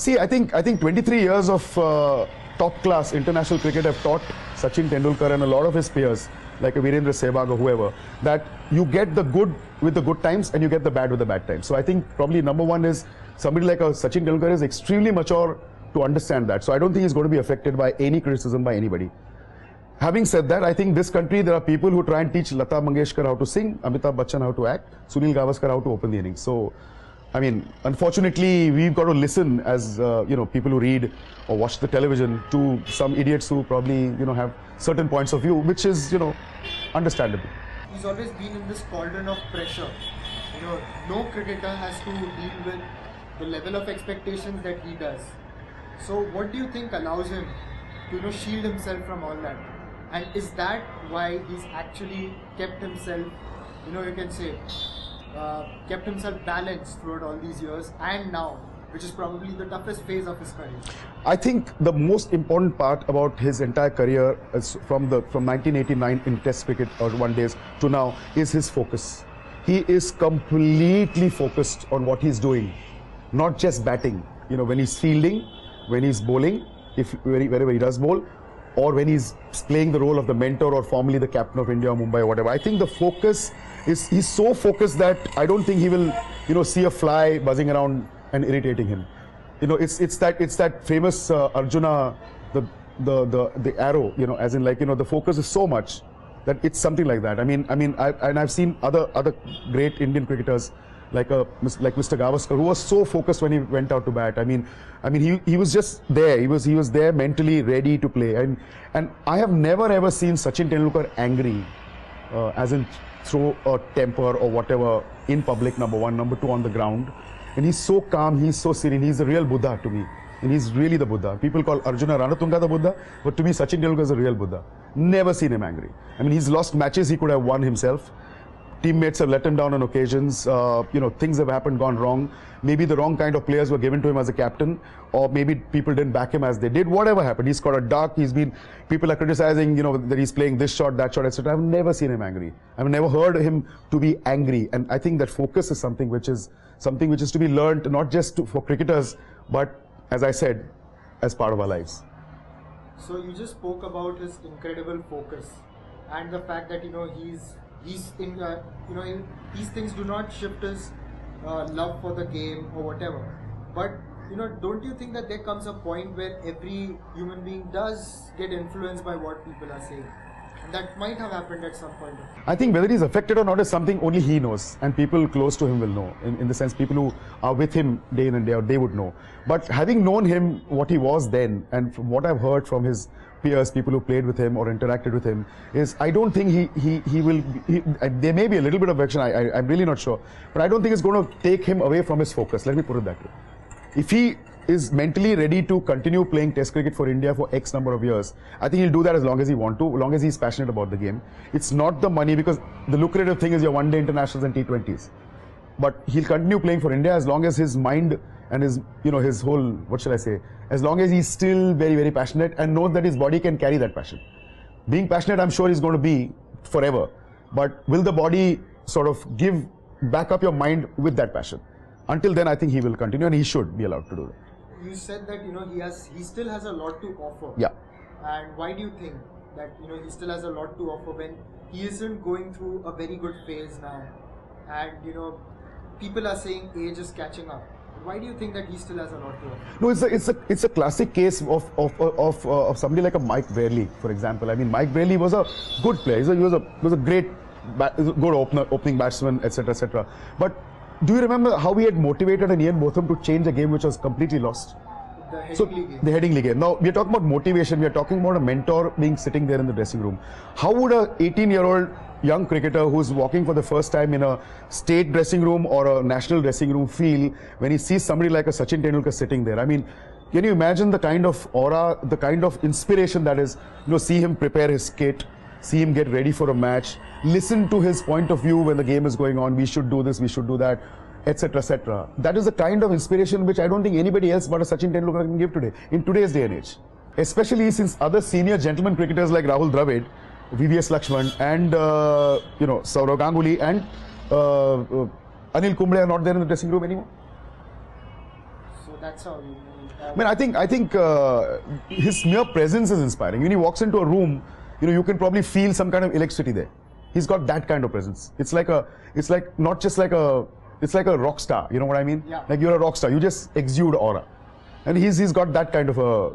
See, I think 23 years of top-class international cricket have taught Sachin Tendulkar and a lot of his peers, like Virendra Sehwag or whoever, that you get the good with the good times and you get the bad with the bad times. So I think probably number one is somebody like Sachin Tendulkar is extremely mature to understand that. So I don't think he's going to be affected by any criticism by anybody. Having said that, I think this country, there are people who try and teach Lata Mangeshkar how to sing, Amitabh Bachchan how to act, Sunil Gavaskar how to open the innings. So, I mean, unfortunately, we've got to listen as, people who read or watch the television to some idiots who probably, have certain points of view, which is, understandable. He's always been in this cauldron of pressure. No cricketer has to deal with the level of expectations that he does. So what do you think allows him to, shield himself from all that? And is that why he's actually kept himself, you can say, kept himself balanced throughout all these years and now, which is probably the toughest phase of his career? I think the most important part about his entire career is from 1989 in Test cricket or one days to now is his focus. He is completely focused on what he's doing, not just batting. When he's fielding, when he's bowling, wherever he does bowl, or when he's playing the role of the mentor or formerly the captain of India or Mumbai or whatever. I think the focus is, he's so focused that I don't think he will, see a fly buzzing around and irritating him. It's that famous Arjuna, the arrow, as in the focus is so much that it's something like that. I've seen other great Indian cricketers like Mr. Gavaskar, who was so focused when he went out to bat. He was just there. He was there mentally ready to play. And I have never ever seen Sachin Tendulkar angry, as in throw a temper or whatever in public. Number one, number two on the ground. And he's so calm. He's so serene. He's the real Buddha to me. And he's really the Buddha. People call Arjuna Ranatunga the Buddha, but to me Sachin Tendulkar is the real Buddha. Never seen him angry. He's lost matches he could have won himself. Teammates have let him down on occasions. Things have happened, gone wrong. Maybe the wrong kind of players were given to him as a captain, or maybe people didn't back him as they did. Whatever happened, he's got a duck. People are criticizing, that he's playing this shot, that shot, etc. I've never seen him angry. I've never heard him to be angry. And I think that focus is something which is to be learned, not just for cricketers, but as I said, as part of our lives. So you just spoke about his incredible focus and the fact that he's in, these things do not shift his love for the game or whatever. But, don't you think that there comes a point where every human being does get influenced by what people are saying? And that might have happened at some point. I think whether he's affected or not is something only he knows, and people close to him will know. In the sense, people who are with him day in and day out, they would know. But having known him, what he was then, and from what I've heard from his peers, people who played with him or interacted with him, is I don't think he will. There may be a little bit of action. I'm really not sure, but I don't think it's going to take him away from his focus. Let me put it that way. If he is mentally ready to continue playing Test cricket for India for X number of years, I think he'll do that as long as he wants to, as long as he's passionate about the game. It's not the money, because the lucrative thing is your one-day internationals and T20s. But he'll continue playing for India as long as his mind and his, his whole, what shall I say, as long as he's still very, very passionate and knows that his body can carry that passion. Being passionate, I'm sure he's going to be forever. But will the body sort of back up your mind with that passion? Until then, I think he will continue, and he should be allowed to do that. You said that he still has a lot to offer. Yeah. And why do you think that he still has a lot to offer when he isn't going through a very good phase now? And people are saying age is catching up. Why do you think that he still has a lot to offer? No, it's a classic case of somebody like a Mike Brearley, for example. Mike Brearley was a good player. He was a great, good opening batsman, etc., etc. But do you remember how he had motivated an Ian Botham to change a game which was completely lost? The Headingley game. The Headingley game. Now, we are talking about motivation. We are talking about a mentor being sitting there in the dressing room. How would a 18-year-old young cricketer who's walking for the first time in a state dressing room or a national dressing room feel when he sees somebody like a Sachin Tendulkar sitting there? Can you imagine the kind of aura, the kind of inspiration that is, see him prepare his kit, see him get ready for a match, listen to his point of view when the game is going on, we should do this, we should do that, etc., etc. That is the kind of inspiration which I don't think anybody else but a Sachin Tendulkar can give today, in today's day and age. Especially since other senior gentleman cricketers like Rahul Dravid, VVS Lakshman and Saurav Ganguly and Anil Kumble are not there in the dressing room anymore. So That's how you. I mean, I think his mere presence is inspiring. When he walks into a room, you can probably feel some kind of electricity there. He's got that kind of presence. It's like not just like it's like a rock star. You know what I mean? Yeah. Like you're a rock star. You just exude aura, and he's got that kind of a